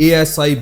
ASI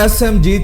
SMG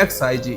XIG,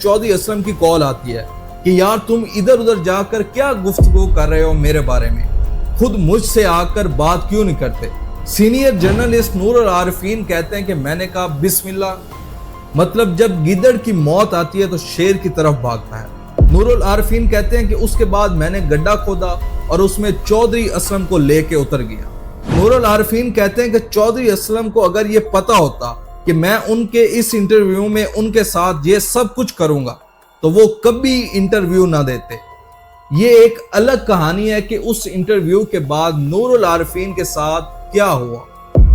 Chaudhry Aslam کی کال آتی ہے کہ یار تم ادھر ادھر جا کر کیا گفتگو کر رہے ہو میرے بارے میں، خود مجھ سے آ کر بات کیوں نہیں کرتے۔ سینئر جرنلسٹ نور العارفین کہتے ہیں کہ میں نے کہا بسم اللہ، مطلب جب گدڑ کی موت آتی ہے تو شیر کی طرف بھاگتا ہے۔ نور العارفین کہتے ہیں کہ اس کے بعد میں نے گڈھا کھودا اور اس میں چودھری اسلم کو لے کے اتر گیا۔ نور العارفین کہتے ہیں کہ چودھری اسلم کو اگر یہ پتا ہوتا کہ میں ان کے اس انٹرویو میں ان کے ساتھ یہ سب کچھ کروں گا تو وہ کبھی انٹرویو نہ دیتے۔ یہ ایک الگ کہانی ہے کہ اس انٹرویو کے بعد نور العارفین کے ساتھ کیا ہوا۔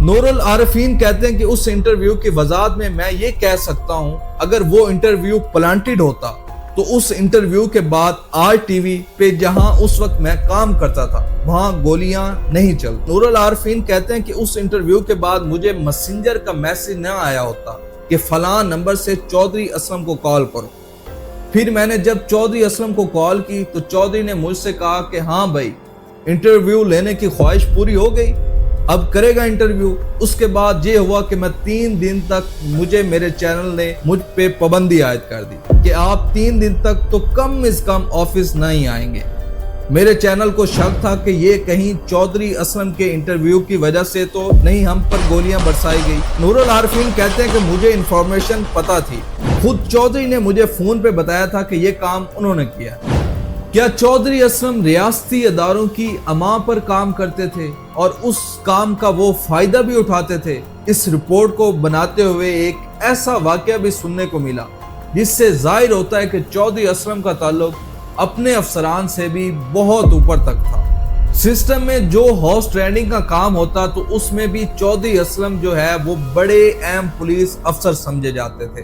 نور العارفین کہتے ہیں کہ اس انٹرویو کی وضاحت میں یہ کہہ سکتا ہوں اگر وہ انٹرویو پلانٹڈ ہوتا تو اس انٹرویو کے بعد آج ٹی وی پہ جہاں اس وقت میں کام کرتا تھا وہاں گولیاں نہیں چلتی۔ نور العارفین کہتے ہیں کہ اس انٹرویو کے بعد مجھے میسنجر کا میسج نہ آیا ہوتا کہ فلاں نمبر سے چودھری اسلم کو کال کرو۔ پھر میں نے جب چودھری اسلم کو کال کی تو چودھری نے مجھ سے کہا کہ ہاں بھائی انٹرویو لینے کی خواہش پوری ہو گئی، اب کرے گا انٹرویو۔ اس کے بعد یہ ہوا کہ میں 3 دن تک مجھے میرے چینل نے مجھ پہ پابندی عائد کر دی کہ آپ 3 دن تک تو کم از کم آفس نہیں آئیں گے۔ میرے چینل کو شک تھا کہ یہ کہیں چودھری اسلم کے انٹرویو کی وجہ سے تو نہیں ہم پر گولیاں برسائی گئی۔ نور العارفین کہتے ہیں کہ مجھے انفارمیشن پتا تھی، خود چودھری نے مجھے فون پہ بتایا تھا کہ یہ کام انہوں نے کیا۔ کیا چودھری اسلم ریاستی اداروں کی اما پر کام کرتے تھے اور اس کام کا وہ فائدہ بھی اٹھاتے تھے؟ اس رپورٹ کو بناتے ہوئے ایک ایسا واقعہ بھی سننے کو ملا جس سے ظاہر ہوتا ہے کہ چودھری اسلم کا تعلق اپنے افسران سے بھی بہت اوپر تک تھا۔ سسٹم میں جو ہاؤس ٹریننگ کا کام ہوتا تو اس میں بھی چودھری اسلم جو ہے وہ بڑے اہم پولیس افسر سمجھے جاتے تھے۔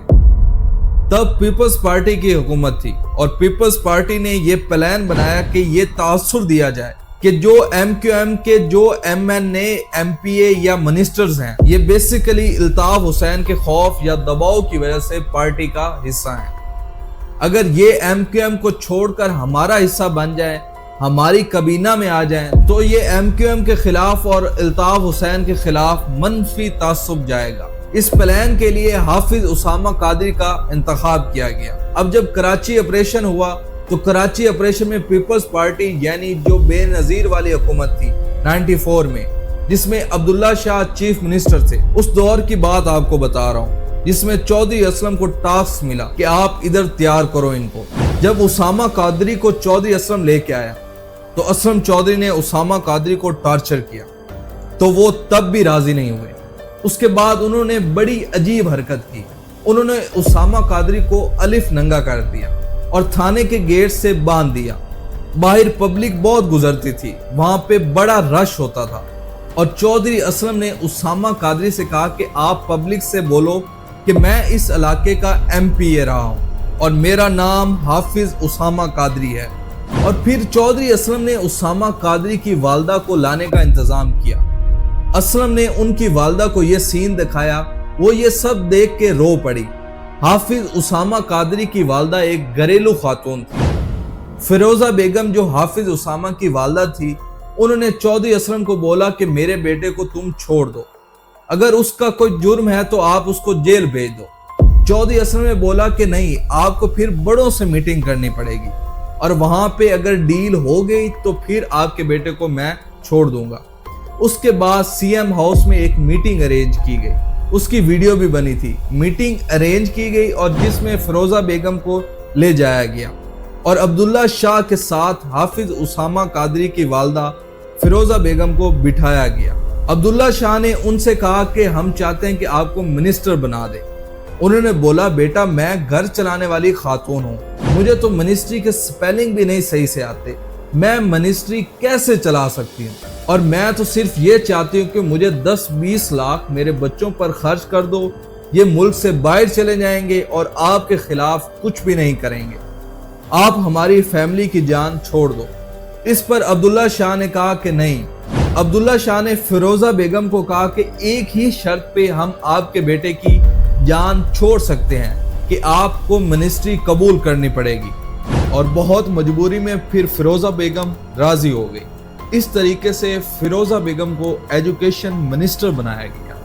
تب پیپلز پارٹی کی حکومت تھی اور پیپلز پارٹی نے یہ پلان بنایا کہ یہ تاثر دیا جائے کہ جو ایم کیو ایم کے جو ایم این اے، ایم پی اے یا منسٹرز ہیں یہ بیسیکلی الطاف حسین کے خوف یا دباؤ کی وجہ سے پارٹی کا حصہ ہیں۔ اگر یہ ایم کیو ایم کو چھوڑ کر ہمارا حصہ بن جائے، ہماری کابینہ میں آ جائیں تو یہ ایم کیو ایم کے خلاف اور الطاف حسین کے خلاف منفی تعصب جائے گا۔ اس پلان کے لیے حافظ اسامہ قادری کا انتخاب کیا گیا۔ اب جب کراچی آپریشن ہوا تو کراچی آپریشن میں پیپلز پارٹی یعنی جو بے نظیر والی حکومت تھی 94 میں، جس میں عبداللہ شاہ چیف منسٹر تھے، اس دور کی بات آپ کو بتا رہا ہوں، جس میں چودھری اسلم کو ٹاسک ملا کہ آپ ادھر تیار کرو ان کو۔ جب اسامہ قادری کو چودھری اسلم لے کے آیا تو اسلم چودھری نے اسامہ قادری کو ٹارچر کیا تو وہ تب بھی راضی نہیں ہوئے۔ اس کے بعد انہوں نے بڑی عجیب حرکت کی، انہوں نے اسامہ قادری کو الف ننگا کر دیا اور تھانے کے گیٹ سے باندھ دیا۔ باہر پبلک بہت گزرتی تھی، وہاں پہ بڑا رش ہوتا تھا اور چودھری اسلم نے اسامہ قادری سے کہا کہ آپ پبلک سے بولو کہ میں اس علاقے کا ایم پی اے رہا ہوں اور میرا نام حافظ اسامہ قادری ہے۔ اور پھر چودھری اسلم نے اسامہ قادری کی والدہ کو لانے کا انتظام کیا۔ اسلم نے ان کی والدہ کو یہ سین دکھایا، وہ یہ سب دیکھ کے رو پڑی۔ حافظ اسامہ قادری کی والدہ ایک گھریلو خاتون تھی۔ فیروزہ بیگم جو حافظ اسامہ کی والدہ تھی، انہوں نے چودھری اسلم کو بولا کہ میرے بیٹے کو تم چھوڑ دو، اگر اس کا کوئی جرم ہے تو آپ اس کو جیل بھیج دو۔ چودھری اسلم نے بولا کہ نہیں، آپ کو پھر بڑوں سے میٹنگ کرنی پڑے گی اور وہاں پہ اگر ڈیل ہو گئی تو پھر آپ کے بیٹے کو میں چھوڑ دوں گا۔ اس کے بعد سی ایم ہاؤس میں ایک میٹنگ ارینج کی گئی، اس کی ویڈیو بھی بنی تھی۔ میٹنگ ارینج کی گئی اور جس میں فیروزہ بیگم کو لے جایا گیا اور عبداللہ شاہ کے ساتھ حافظ اسامہ قادری کی والدہ فیروزہ بیگم کو بٹھایا گیا۔ عبداللہ شاہ نے ان سے کہا کہ ہم چاہتے ہیں کہ آپ کو منسٹر بنا دیں۔ انہوں نے بولا بیٹا میں گھر چلانے والی خاتون ہوں، مجھے تو منسٹری کے سپیلنگ بھی نہیں صحیح سے آتے، میں منسٹری کیسے چلا سکتی ہوں؟ اور میں تو صرف یہ چاہتی ہوں کہ مجھے 10-20 لاکھ میرے بچوں پر خرچ کر دو، یہ ملک سے باہر چلے جائیں گے اور آپ کے خلاف کچھ بھی نہیں کریں گے، آپ ہماری فیملی کی جان چھوڑ دو۔ اس پر عبداللہ شاہ نے کہا کہ نہیں۔ عبداللہ شاہ نے فیروزہ بیگم کو کہا کہ ایک ہی شرط پہ ہم آپ کے بیٹے کی جان چھوڑ سکتے ہیں کہ آپ کو منسٹری قبول کرنی پڑے گی، اور بہت مجبوری میں پھر فیروزہ بیگم راضی ہو گئی۔ اس طریقے سے فیروزہ بیگم کو ایجوکیشن منسٹر بنایا گیا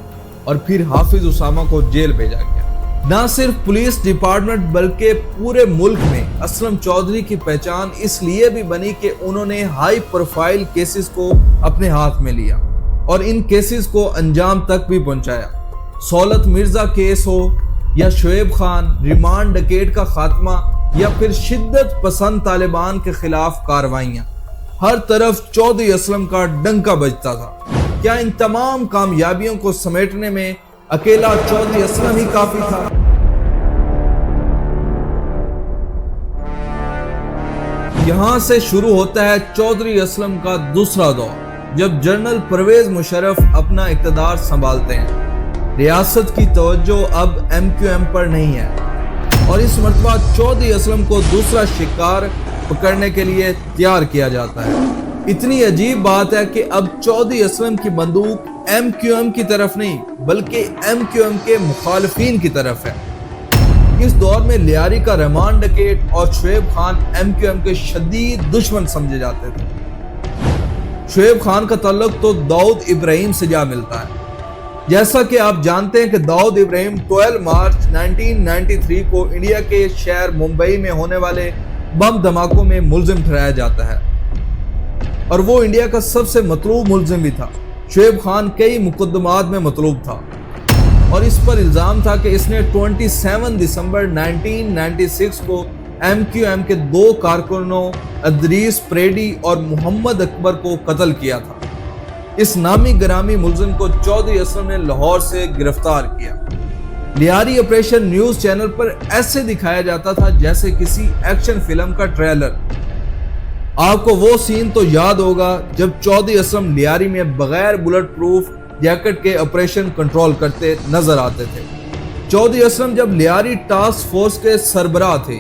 اور پھر حافظ اسامہ کو جیل بھیجا گیا۔ نہ صرف پولیس ڈپارٹمنٹ بلکہ پورے ملک میں اسلم چودھری کی پہچان اس لیے بھی بنی کہ انہوں نے ہائی پروفائل کیسز کو اپنے ہاتھ میں لیا اور ان کیسز کو انجام تک بھی پہنچایا۔ سولت مرزا کیس ہو یا شعیب خان ریمانڈ ڈکیٹ کا خاتمہ یا پھر شدت پسند طالبان کے خلاف کارروائیاں، ہر طرف چودھری اسلم کا ڈنکا بجتا تھا۔ کیا ان تمام کامیابیوں کو سمیٹنے میں اکیلا چودھری اسلم ہی کافی تھا؟ یہاں سے شروع ہوتا ہے چودھری اسلم کا دوسرا دور، جب جنرل پرویز مشرف اپنا اقتدار سنبھالتے ہیں۔ ریاست کی توجہ اب ایم کیو ایم پر نہیں ہے اور اس مرتبہ چودھری اسلم کو دوسرا شکار پکڑنے کے لیے تیار کیا جاتا ہے۔ اتنی عجیب بات ہے کہ اب چودھری اسلم کی بندوق ایم کیو ایم کی طرف نہیں بلکہ ایم کیو ایم کے مخالفین کی طرف ہے۔ اس دور میں لیاری کا ریمانڈ ڈکیٹ اور Shoaib Khan M Q M کے شدید دشمن سمجھے جاتے تھے۔ شعیب خان کا تعلق تو داؤد ابراہیم سے جا ملتا ہے۔ جیسا کہ آپ جانتے ہیں کہ داؤد ابراہیم 12 مارچ 1993 کو انڈیا کے شہر ممبئی میں ہونے والے بم دھماکوں میں ملزم ٹھہرایا جاتا ہے اور وہ انڈیا کا سب سے مطلوب ملزم بھی تھا۔ شعیب خان کئی مقدمات میں مطلوب تھا اور اس پر الزام تھا کہ اس نے 27 دسمبر 1996 کو ایم کیو ایم کے 2 کارکنوں ادریس پریڈی اور محمد اکبر کو قتل کیا تھا۔ اس نامی گرامی ملزم کو چودھری اسلم نے لاہور سے گرفتار کیا۔ لیاری آپریشن نیوز چینل پر ایسے دکھایا جاتا تھا جیسے کسی ایکشن فلم کا ٹریلر۔ آپ کو وہ سین تو یاد ہوگا جب چودھری اسلم لیاری میں بغیر بلٹ پروف جیکٹ کے آپریشن کنٹرول کرتے نظر آتے تھے۔ چودھری اسلم جب لیاری ٹاسک فورس کے سربراہ تھے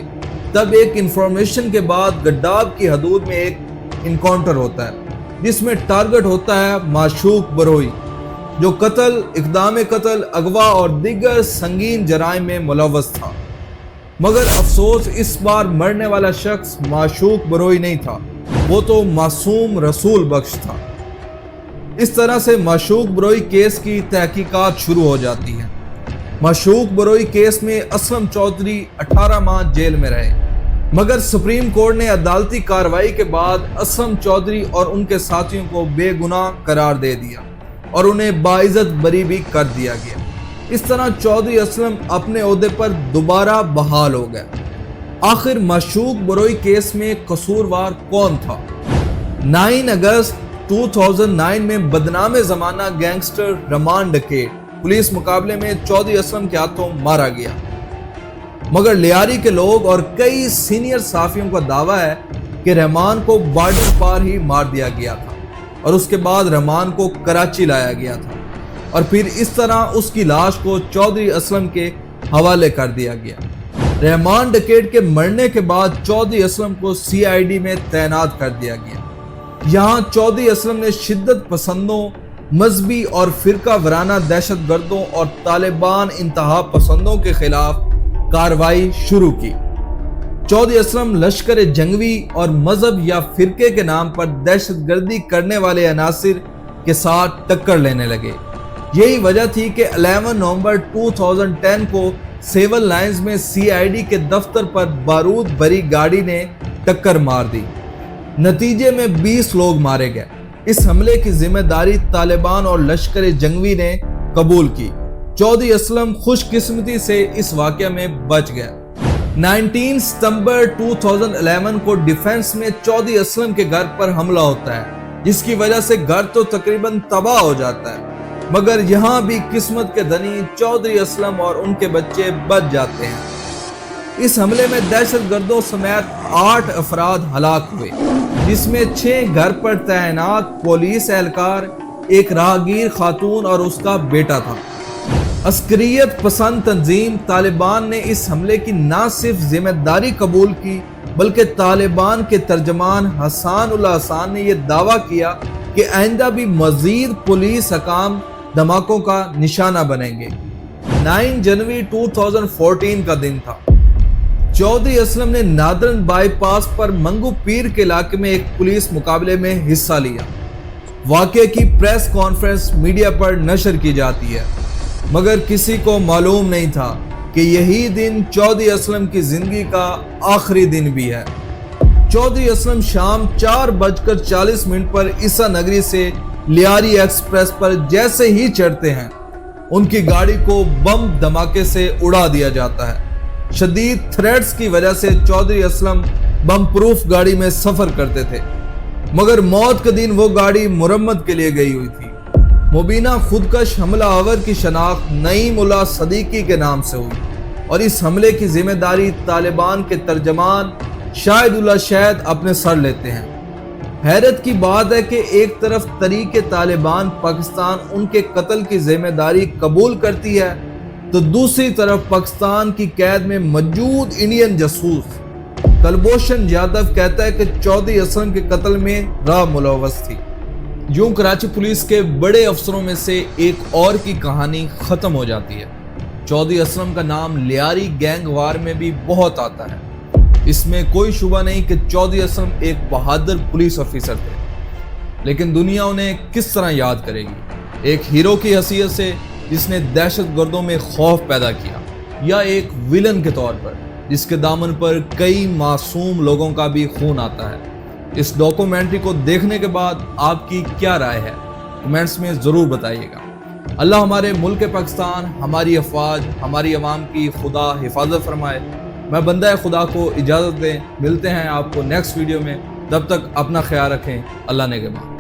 تب ایک انفارمیشن کے بعد گڈاب کی حدود میں ایک انکاؤنٹر ہوتا ہے جس میں ٹارگٹ ہوتا ہے معشوق بروئی، جو قتل، اقدام قتل، اغوا اور دیگر سنگین جرائم میں ملوث تھا۔ مگر افسوس اس بار مرنے والا شخص معشوق بروئی نہیں تھا، وہ تو معصوم رسول بخش تھا۔ اس طرح سے معشوق بروئی کیس کی تحقیقات شروع ہو جاتی ہیں۔ معشوق بروئی کیس میں اسلم چودھری 18 ماہ جیل میں رہے، مگر سپریم کورٹ نے عدالتی کارروائی کے بعد اسلم چودھری اور ان کے ساتھیوں کو بے گناہ قرار دے دیا اور انہیں باعزت بری بھی کر دیا گیا۔ اس طرح چودھری اسلم اپنے عہدے پر دوبارہ بحال ہو گئے۔ آخر معشوق بروئی کیس میں قصوروار کون تھا؟ 9 اگست 2009 میں بدنام زمانہ گینگسٹر ریمانڈ ڈکیٹ پولیس مقابلے میں چودھری اسلم کے ہاتھوں مارا گیا، مگر لیاری کے لوگ اور کئی سینئر صحافیوں کا دعویٰ ہے کہ رحمان کو بارڈر پار ہی مار دیا گیا تھا اور اس کے بعد رحمان کو کراچی لایا گیا تھا اور پھر اس طرح اس کی لاش کو چودھری اسلم کے حوالے کر دیا گیا۔ رحمان ڈکیٹ کے مرنے کے بعد چودھری اسلم کو سی آئی ڈی میں تعینات کر دیا گیا۔ یہاں چودھری اسلم نے شدت پسندوں، مذہبی اور فرقہ وارانہ دہشت گردوں اور طالبان انتہا پسندوں کے خلاف کارروائی شروع کی۔ چودھری اسلم لشکر جنگوی اور مذہب یا فرقے کے نام پر دہشت گردی کرنے والے عناصر کے ساتھ ٹکر لینے لگے۔ یہی وجہ تھی کہ 11 نومبر 2010 کو سیول لائنز میں سی آئی ڈی کے دفتر پر بارود بھری گاڑی نے ٹکر مار دی۔ نتیجے میں 20 لوگ مارے گئے۔ اس حملے کی ذمہ داری طالبان اور لشکر جنگوی نے قبول کی۔ چودھری اسلم خوش قسمتی سے اس واقعہ میں بچ گیا۔ 19 ستمبر 2011 کو ڈیفنس میں چودھری اسلم کے گھر پر حملہ ہوتا ہے، جس کی وجہ سے گھر تو تقریباً تباہ ہو جاتا ہے، مگر یہاں بھی قسمت کے دھنی چودھری اسلم اور ان کے بچے بچ جاتے ہیں۔ اس حملے میں دہشت گردوں سمیت 8 افراد ہلاک ہوئے، جس میں 6 گھر پر تعینات پولیس اہلکار، ایک راہگیر خاتون اور اس کا بیٹا تھا۔ عسکریت پسند تنظیم طالبان نے اس حملے کی نہ صرف ذمہ داری قبول کی بلکہ طالبان کے ترجمان حسان اللہ حسان نے یہ دعویٰ کیا کہ آئندہ بھی مزید پولیس حکام دھماکوں کا نشانہ بنیں گے۔ 9 جنوری 2014 کا دن تھا۔ چودھری اسلم نے نادرن بائی پاس پر منگو پیر کے علاقے میں ایک پولیس مقابلے میں حصہ لیا۔ واقعے کی پریس کانفرنس میڈیا پر نشر کی جاتی ہے، مگر کسی کو معلوم نہیں تھا کہ یہی دن چودھری اسلم کی زندگی کا آخری دن بھی ہے۔ چودھری اسلم شام 4:40 پر عیسیٰ نگری سے لیاری ایکسپریس پر جیسے ہی چڑھتے ہیں ان کی گاڑی کو بم دھماکے سے اڑا دیا جاتا ہے۔ شدید تھریٹس کی وجہ سے چودھری اسلم بم پروف گاڑی میں سفر کرتے تھے، مگر موت کے دن وہ گاڑی مرمت کے لیے گئی ہوئی تھی۔ مبینہ خودکش حملہ آور کی شناخت نعیم اللہ صدیقی کے نام سے ہوئی اور اس حملے کی ذمہ داری طالبان کے ترجمان شاہد اللہ شہید اپنے سر لیتے ہیں۔ حیرت کی بات ہے کہ ایک طرف تحریک طالبان پاکستان ان کے قتل کی ذمہ داری قبول کرتی ہے تو دوسری طرف پاکستان کی قید میں موجود انڈین جاسوس کلبھوشن یادو کہتا ہے کہ چودھری اسلم کے قتل میں راہ ملوث تھی۔ یوں کراچی پولیس کے بڑے افسروں میں سے ایک اور کی کہانی ختم ہو جاتی ہے۔ چودھری اسلم کا نام لیاری گینگ وار میں بھی بہت آتا ہے۔ اس میں کوئی شبہ نہیں کہ چودھری اسلم ایک بہادر پولیس افیسر تھے، لیکن دنیا انہیں کس طرح یاد کرے گی؟ ایک ہیرو کی حیثیت سے جس نے دہشت گردوں میں خوف پیدا کیا، یا ایک ویلن کے طور پر جس کے دامن پر کئی معصوم لوگوں کا بھی خون آتا ہے؟ اس ڈاکومنٹری کو دیکھنے کے بعد آپ کی کیا رائے ہے؟ کمنٹس میں ضرور بتائیے گا۔ اللہ ہمارے ملک پاکستان، ہماری افواج، ہماری عوام کی خدا حفاظت فرمائے۔ میں بندہ خدا کو اجازت دیں، ملتے ہیں آپ کو نیکسٹ ویڈیو میں، تب تک اپنا خیال رکھیں۔ اللہ نگہبان۔